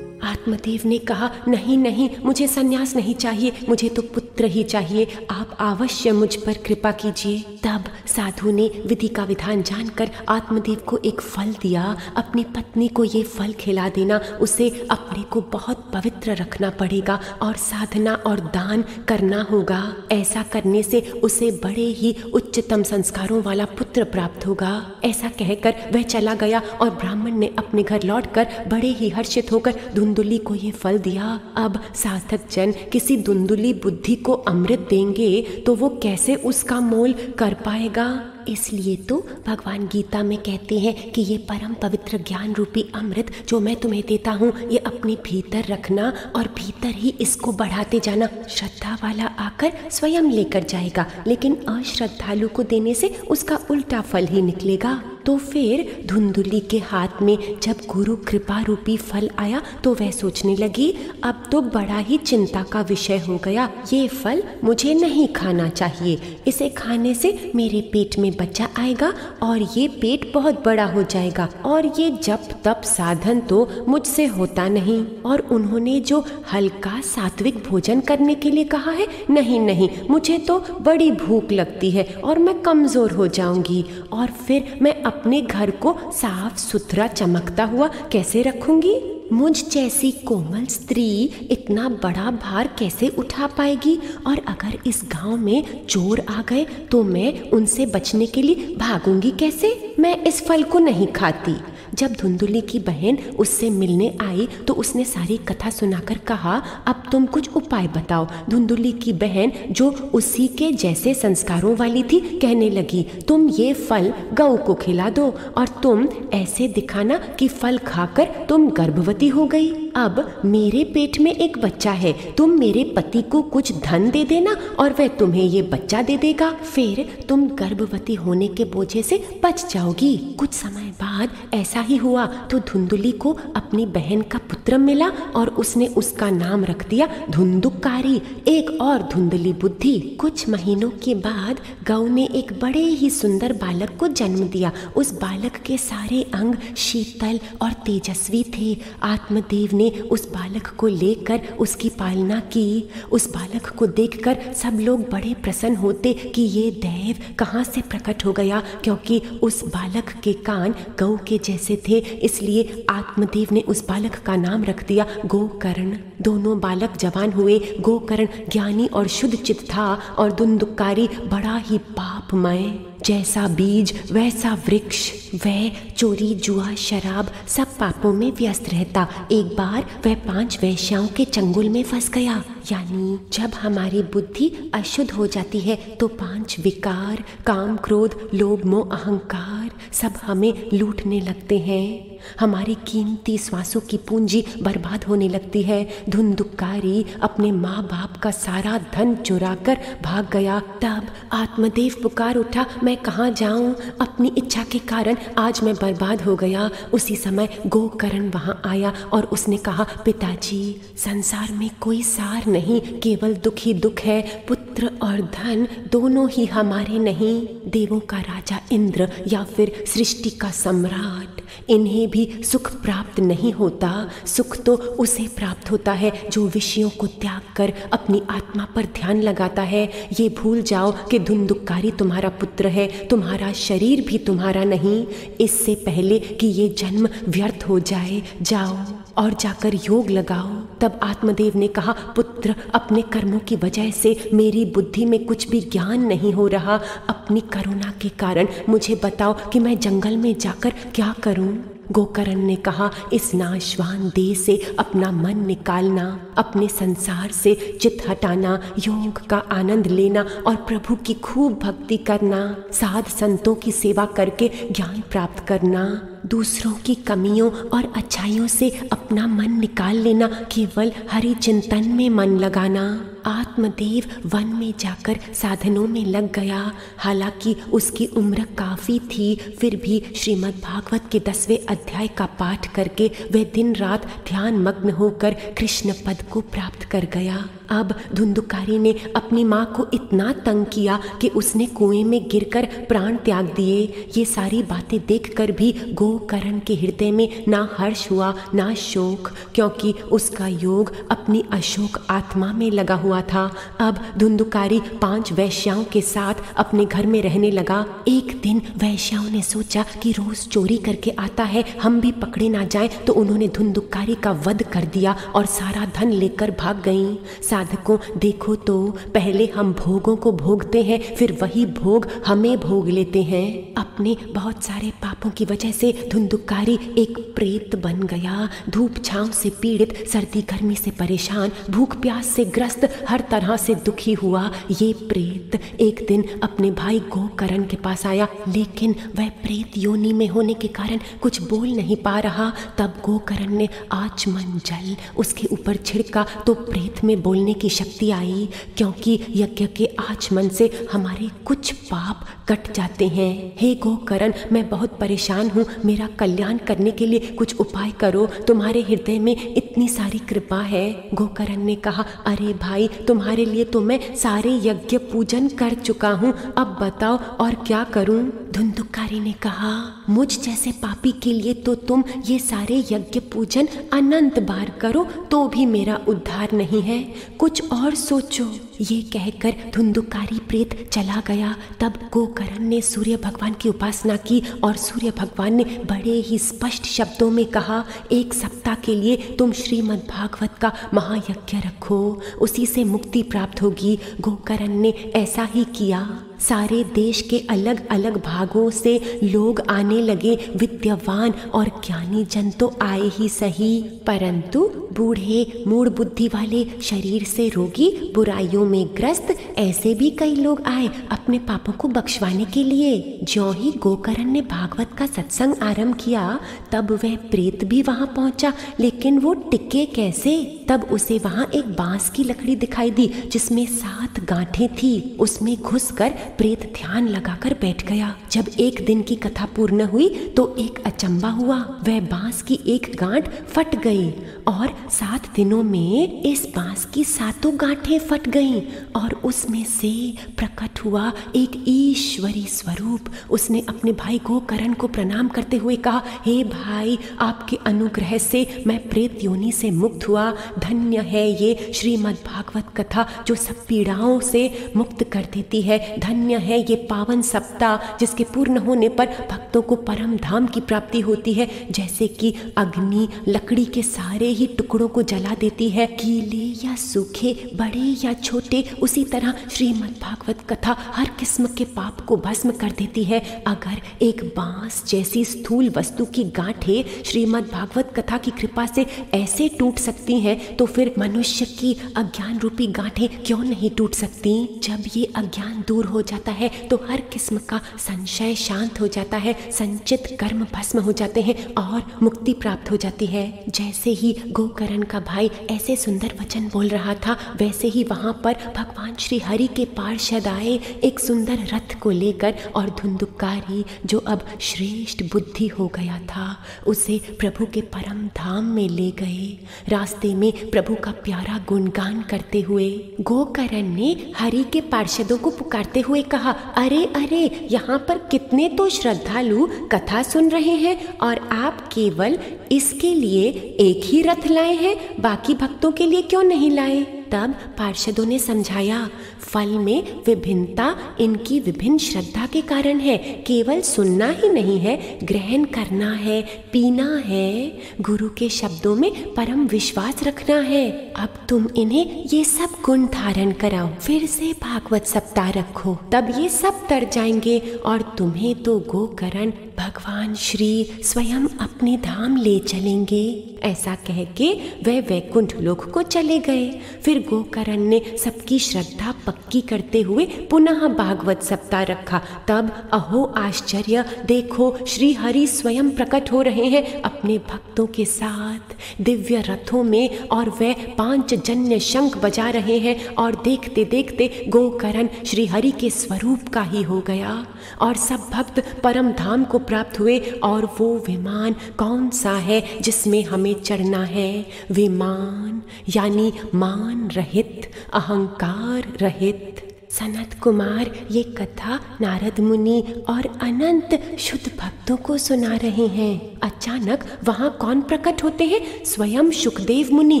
आत्मदेव ने कहा, नहीं नहीं, मुझे सन्यास नहीं चाहिए, मुझे तो पुत्र ही चाहिए। आप अवश्य मुझ पर कृपा कीजिए। तब साधु ने विधि का विधान जानकर आत्मदेव को एक फल दिया। अपनी पत्नी को ये फल खिला देना, उसे अपने को बहुत पवित्र रखना पड़ेगा और साधना और दान करना होगा। ऐसा करने से उसे बड़े ही उच्चतम संस्कारों वाला पुत्र प्राप्त होगा। ऐसा कहकर वह चला गया और ब्राह्मण ने अपने घर लौटकर बड़े ही हर्षित होकर धुंधुली को ये फल दिया। अब साधक जन किसी धुंधुली बुद्धि को अमृत देंगे तो वो कैसे उसका मोल कर पाएगा। इसलिए तो भगवान गीता में कहते हैं कि ये परम पवित्र ज्ञान रूपी अमृत जो मैं तुम्हें देता हूँ, ये अपने भीतर रखना और भीतर ही इसको बढ़ाते जाना। श्रद्धा वाला आकर स्वयं लेकर जाएगा, लेकिन अश्रद्धालु को देने से उसका उल्टा फल ही निकलेगा। तो फिर धुंधुली के हाथ में जब गुरु कृपा रूपी फल आया तो वह सोचने लगी, अब तो बड़ा ही चिंता का विषय हो गया। ये फल मुझे नहीं खाना चाहिए, इसे खाने से मेरे पेट में बच्चा आएगा और ये पेट बहुत बड़ा हो जाएगा और ये जप तप साधन तो मुझसे होता नहीं। और उन्होंने जो हल्का सात्विक भोजन करने के लिए कहा है, नहीं नहीं, मुझे तो बड़ी भूख लगती है और मैं कमजोर हो जाऊंगी और फिर मैं अपने घर को साफ सुथरा चमकता हुआ कैसे रखूंगी। मुझ जैसी कोमल स्त्री इतना बड़ा भार कैसे उठा पाएगी। और अगर इस गांव में चोर आ गए तो मैं उनसे बचने के लिए भागूंगी कैसे। मैं इस फल को नहीं खाती। जब धुंधुली की बहन उससे मिलने आई तो उसने सारी कथा सुनाकर कहा, अब तुम कुछ उपाय बताओ। धुंधुली की बहन जो उसी के जैसे संस्कारों वाली थी कहने लगी, तुम ये फल गऊ को खिला दो और तुम ऐसे दिखाना कि फल खाकर तुम गर्भवती हो गई। अब मेरे पेट में एक बच्चा है, तुम मेरे पति को कुछ धन दे देना और वह तुम्हें ये बच्चा दे देगा, फिर तुम गर्भवती होने के बोझे से बच जाओगी। कुछ समय बाद ऐसा ही हुआ तो धुंधुली को अपनी बहन का पुत्र मिला और उसने उसका नाम रख दिया धुंधुकारी, एक और धुंधली बुद्धि। कुछ महीनों के बाद गौ ने एक बड़े ही सुंदर बालक को जन्म दिया। उस बालक के सारे अंग शीतल और तेजस्वी थे। आत्मदेव ने उस बालक को लेकर उसकी पालना की। उस बालक को देखकर सब लोग बड़े प्रसन्न होते कि ये देव कहाँ से प्रकट हो गया, क्योंकि उस बालक के कान गौ के जैसे थे। इसलिए आत्मदेव ने उस बालक का नाम रख दिया गोकर्ण। दोनों बालक जवान हुए। गोकर्ण ज्ञानी और शुद्ध चित्त था और धुंधुकारी बड़ा ही पापमय। जैसा बीज वैसा वृक्ष। वह चोरी जुआ शराब सब पापों में व्यस्त रहता। एक बार वह 5 वेश्याओं के चंगुल में फंस गया। यानी जब हमारी बुद्धि अशुद्ध हो जाती है तो 5 विकार, काम क्रोध लोभ मोह अहंकार सब हमें लूटने लगते हैं। हमारी कीमती श्वासों की पूंजी बर्बाद होने लगती है। धुंधुकारी अपने माँ बाप का सारा धन चुराकर भाग गया। तब आत्मदेव पुकार उठा, मैं कहाँ जाऊँ, अपनी इच्छा के कारण आज मैं बर्बाद हो गया। उसी समय गोकर्ण वहाँ आया और उसने कहा, पिताजी संसार में कोई सार नहीं, केवल दुख ही दुख है। पुत्र और धन दोनों ही हमारे नहीं। देवों का राजा इंद्र या फिर सृष्टि का सम्राट इन्हें भी सुख प्राप्त नहीं होता। सुख तो उसे प्राप्त होता है जो विषयों को त्याग कर अपनी आत्मा पर ध्यान लगाता है। ये भूल जाओ कि धुंधुकारी तुम्हारा पुत्र है, तुम्हारा शरीर भी तुम्हारा नहीं। इससे पहले कि ये जन्म व्यर्थ हो जाए, जाओ और जाकर योग लगाओ। तब आत्मदेव ने कहा, पुत्र, अपने कर्मों की वजह से मेरी बुद्धि में कुछ भी ज्ञान नहीं हो रहा। अपनी करुणा के कारण मुझे बताओ कि मैं जंगल में जाकर क्या करूं? गोकर्ण ने कहा, इस नाशवान देह से अपना मन निकालना, अपने संसार से चित्त हटाना, योग का आनंद लेना और प्रभु की खूब भक्ति करना, साध संतों की सेवा करके ज्ञान प्राप्त करना, दूसरों की कमियों और अच्छाइयों से अपना मन निकाल लेना, केवल हरि चिंतन में मन लगाना। आत्मदेव वन में जाकर साधनों में लग गया। हालांकि उसकी उम्र काफ़ी थी, फिर भी श्रीमद् भागवत के 10वें अध्याय का पाठ करके वह दिन रात ध्यान मग्न होकर कृष्ण पद को प्राप्त कर गया। अब धुंधुकारी ने अपनी माँ को इतना तंग किया कि उसने कुएं में गिरकर प्राण त्याग दिए। ये सारी बातें देखकर भी गोकर्ण के हृदय में ना हर्ष हुआ ना शोक, क्योंकि उसका योग अपनी अशोक आत्मा में लगा हुआ था। अब धुंधुकारी 5 वैश्याओं के साथ अपने घर में रहने लगा। एक दिन वैश्याओं ने सोचा कि रोज चोरी करके आता है, हम भी पकड़े ना जाएं, तो उन्होंने धुंधुकारी का वध कर दिया और सारा धन लेकर भाग गईं। साधकों, देखो तो पहले हम भोगों को भोगते हैं, फिर वही भोग हमें भोग लेते हैं। अपने बहुत सारे पापों की वजह से धुंधुकारी एक प्रेत बन गया। धूप छांव से पीड़ित, सर्दी गर्मी से परेशान, भूख प्यास से ग्रस्त, हर तरह से दुखी हुआ ये प्रेत एक दिन अपने भाई गोकर्ण के पास आया, लेकिन वह प्रेत योनि में होने के कारण कुछ बोल नहीं पा रहा। तब गोकर्ण ने आचमन जल उसके ऊपर छिड़का तो प्रेत में बोलने की शक्ति आई, क्योंकि यज्ञ के आचमन से हमारे कुछ पाप कट जाते हैं। हे गोकर्ण, मैं बहुत परेशान हूँ, मेरा कल्याण करने के लिए कुछ उपाय करो, तुम्हारे हृदय में इतनी सारी कृपा है। गोकर्ण ने कहा, अरे भाई, तुम्हारे लिए तो मैं सारे यज्ञ पूजन कर चुका हूँ, अब बताओ और क्या करूँ? धुंधुकारी ने कहा, मुझ जैसे पापी के लिए तो तुम ये सारे यज्ञ पूजन अनंत बार करो तो भी मेरा उद्धार नहीं है, कुछ और सोचो। ये कहकर धुंधुकारी प्रेत चला गया। तब गोकर्ण ने सूर्य भगवान की उपासना की और सूर्य भगवान ने बड़े ही स्पष्ट शब्दों में कहा, 1 सप्ताह के लिए तुम श्रीमद् भागवत का महायज्ञ रखो, उसी से मुक्ति प्राप्त होगी। गोकर्ण ने ऐसा ही किया। सारे देश के अलग अलग भागों से लोग आने लगे। विद्यावान और ज्ञानी जन तो आए ही सही, परंतु बूढ़े मूढ़ बुद्धि वाले, शरीर से रोगी, बुराइयों में ग्रस्त ऐसे भी कई लोग आए अपने पापों को बख्शवाने के लिए। ज्यों ही गोकर्ण ने भागवत का सत्संग आरंभ किया, तब वह प्रेत भी वहां पहुंचा, लेकिन वो टिके कैसे? तब उसे वहां एक बांस की लकड़ी दिखाई दी जिसमें 7 गांठें थी। उसमें घुसकर प्रेत ध्यान लगाकर बैठ गया। जब एक दिन की कथा पूर्ण हुई तो एक अचंबा हुआ, वह बांस की एक गांठ फट गई और 7 दिनों में इस बांस की 7 गांठें फट गईं और उसमें से प्रकट हुआ एक ईश्वरी स्वरूप। उसने अपने भाई गोकर्ण को प्रणाम करते हुए कहा, हे भाई, आपके अनुग्रह से मैं प्रेत योनि से मुक्त हुआ। धन्य है ये श्रीमद् भागवत कथा जो सब पीड़ाओं से मुक्त कर देती है। धन्य है ये पावन सप्ताह जिसके पूर्ण होने पर भक्तों को परम धाम की प्राप्ति होती है। जैसे कि अग्नि लकड़ी के सारे ही टुकड़ों को जला देती है, गीले या सूखे, बड़े या छोटे, उसी तरह श्रीमद् भागवत कथा हर किस्म के पाप को भस्म कर देती है। अगर एक बांस जैसी स्थूल वस्तु की गांठें श्रीमद् भागवत कथा की कृपा से ऐसे टूट सकती हैं, तो फिर मनुष्य की अज्ञान रूपी गांठें क्यों नहीं टूट सकती? जब ये अज्ञान दूर हो जाता है तो हर किस्म का संशय शांत हो जाता है, संचित कर्म भस्म हो जाते हैं और मुक्ति प्राप्त हो जाती है। जैसे ही गोकर्ण गोकर्ण का भाई ऐसे सुंदर वचन बोल रहा था, वैसे ही वहां पर भगवान श्री हरि के पार्षद आए एक सुंदर रथ को लेकर, और धुंधुकारी जो अब श्रेष्ठ बुद्धि हो गया था उसे प्रभु के परम धाम में ले गए। रास्ते में प्रभु का प्यारा गुणगान करते हुए गोकर्ण ने हरि के पार्षदों को पुकारते हुए कहा, अरे अरे, यहाँ पर कितने तो श्रद्धालु कथा सुन रहे हैं और आप केवल इसके लिए एक ही रथ लाए हैं, बाकी भक्तों के लिए क्यों नहीं लाए? तब पार्षदों ने समझाया, फल में विभिन्नता इनकी विभिन्न श्रद्धा के कारण है, केवल सुनना ही नहीं है, ग्रहण करना है, पीना है, गुरु के शब्दों में परम विश्वास रखना है। अब तुम इन्हें ये सब गुण धारण कराओ, फिर से भागवत सप्ताह रखो, तब ये सब तर जाएंगे और तुम्हें तो गोकर्ण भगवान श्री स्वयं अपने धाम ले चलेंगे। ऐसा कह के वह वैकुंठ लोक को चले गए। फिर गोकर्ण ने सबकी श्रद्धा पक्की करते हुए पुनः भागवत सप्ताह रखा। तब अहो आश्चर्य, देखो श्री हरि स्वयं प्रकट हो रहे हैं अपने भक्तों के साथ दिव्य रथों में, और वह पांचजन्य शंख बजा रहे हैं, और देखते देखते गोकर्ण श्री हरि के स्वरूप का ही हो गया और सब भक्त परम धाम को प्राप्त हुए। और वो विमान कौन सा है जिसमें हमें चढ़ना है? विमान यानी मान रहित, अहंकार रहित। सनत कुमार ये कथा नारद मुनि और अनंत शुद्ध भक्तों को सुना रहे हैं। अचानक वहाँ कौन प्रकट होते हैं? स्वयं सुखदेव मुनि,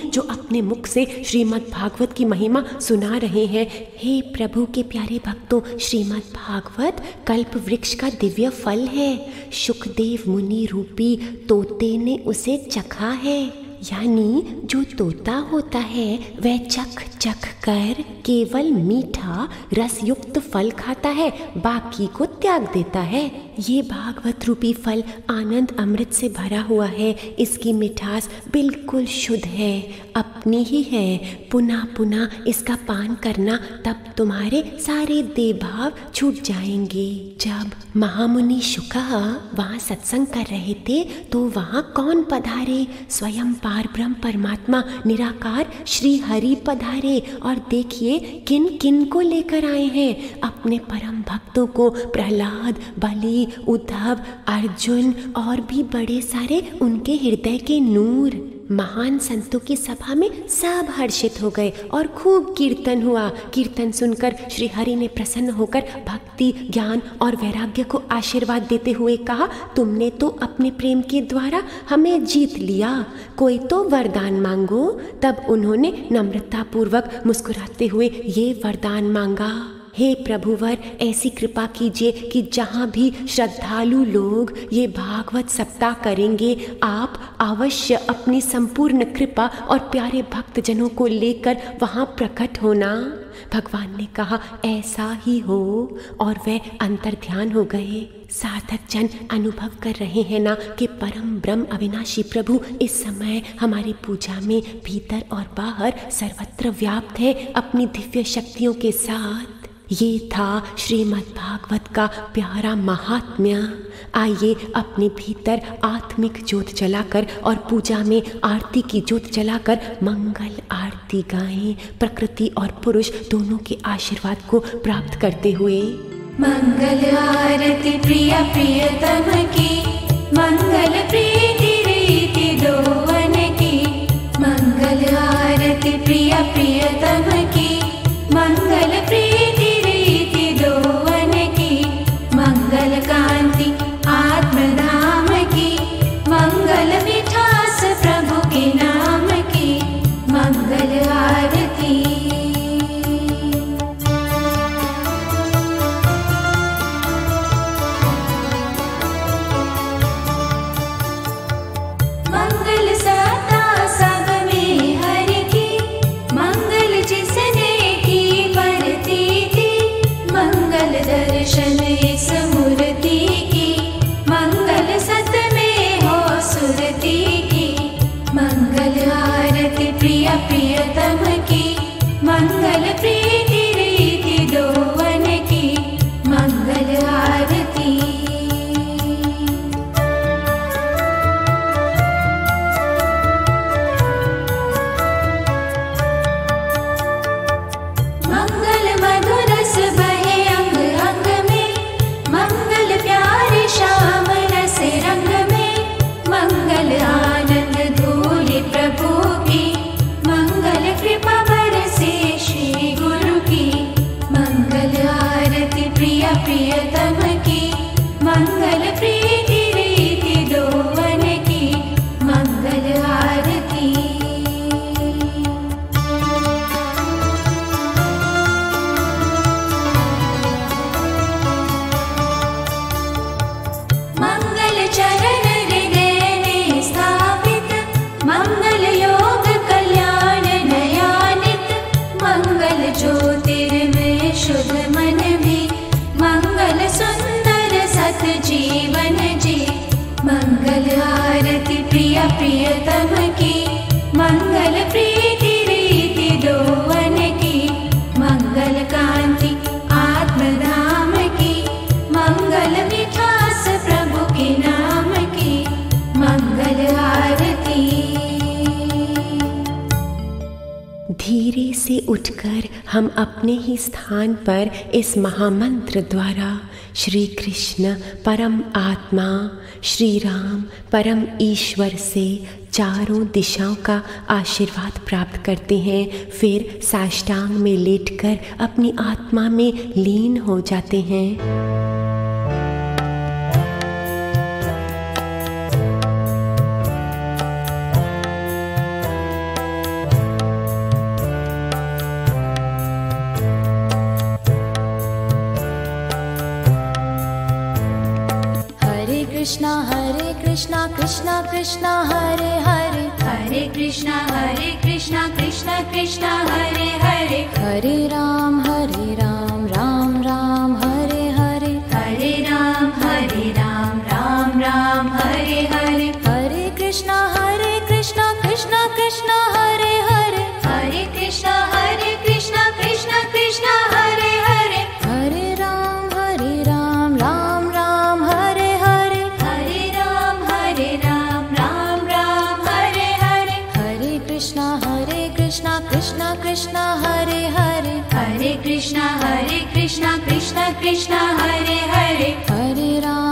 जो अपने मुख से श्रीमद् भागवत की महिमा सुना रहे हैं। हे प्रभु के प्यारे भक्तों, श्रीमद् भागवत कल्प वृक्ष का दिव्य फल है। सुखदेव मुनि रूपी तोते ने उसे चखा है, यानी जो तोता होता है वह चख चख कर केवल मीठा रसयुक्त फल खाता है, बाकी को त्याग देता है। ये भागवत रूपी फल आनंद अमृत से भरा हुआ है, इसकी मिठास बिल्कुल शुद्ध है, अपनी ही है। पुनः पुनः इसका पान करना, तब तुम्हारे सारे देहभाव छूट जाएंगे। जब महामुनि शुका वहाँ सत्संग कर रहे थे तो वहाँ कौन पधारे? स्वयं पार ब्रह्म परमात्मा निराकार श्री हरि पधारे, और देखिए किन किन को लेकर आए हैं, अपने परम भक्तों को। प्रहलाद, बलि, उद्धव, अर्जुन और भी बड़े सारे उनके हृदय के नूर। महान संतों की सभा में सब हर्षित हो गए और खूब कीर्तन हुआ। कीर्तन सुनकर श्री हरि ने प्रसन्न होकर भक्ति, ज्ञान और वैराग्य को आशीर्वाद देते हुए कहा, तुमने तो अपने प्रेम के द्वारा हमें जीत लिया, कोई तो वरदान मांगो। तब उन्होंने नम्रता पूर्वक मुस्कुराते हुए ये वरदान मांगा, हे प्रभुवर, ऐसी कृपा कीजिए कि जहाँ भी श्रद्धालु लोग ये भागवत सप्ताह करेंगे, आप अवश्य अपनी संपूर्ण कृपा और प्यारे भक्तजनों को लेकर वहाँ प्रकट होना। भगवान ने कहा, ऐसा ही हो, और वे अंतर्ध्यान हो गए। साधक जन अनुभव कर रहे हैं ना कि परम ब्रह्म अविनाशी प्रभु इस समय हमारी पूजा में भीतर और बाहर सर्वत्र व्याप्त है अपनी दिव्य शक्तियों के साथ। ये था श्रीमद् भागवत का प्यारा महात्म्य। आइए अपने भीतर आत्मिक ज्योत जलाकर और पूजा में आरती की ज्योत जलाकर मंगल आरती गाएं, प्रकृति और पुरुष दोनों के आशीर्वाद को प्राप्त करते हुए। मंगल आरती प्रिय प्रियतम की, मंगल प्रीति रीति दोवन की। मंगल आरती प्रिय प्रियतम की, मंगल प्रीति रीति दोवन की। मंगल कांति आत्मधाम की, मंगल मिठास प्रभु के नाम की। मंगल आरती। मंगल सदा सब में हरि की, मंगल जिसने की बढ़ती थी। मंगल दर्शन इस मूर्ति की, मंगल सत में हो सुरती की। मंगल आरती प्रिय प्रियतम की, मंगल प्रीति रीति दोवन की। मंगल आरती। सवेरे से उठकर हम अपने ही स्थान पर इस महामंत्र द्वारा श्री कृष्ण परम आत्मा, श्री राम परम ईश्वर से चारों दिशाओं का आशीर्वाद प्राप्त करते हैं। फिर साष्टांग में लेटकर अपनी आत्मा में लीन हो जाते हैं। Krishna Krishna Krishna Hare Hare Hare Krishna Krishna Krishna Hare Hare Hare Ram Ram Ram Hare Hare Hare Ram Ram Ram Hare Hare Hare Krishna Krishna Krishna Hare Hare Hare Krishna Krishna Krishna Hare Hare Hare Ram Ram Ram Hare Hare Hare Ram Ram Hare Hare Hare Krishna Krishna Krishna Hare Hare Hare Krishna Krishna Krishna Hare Hare Hare Ram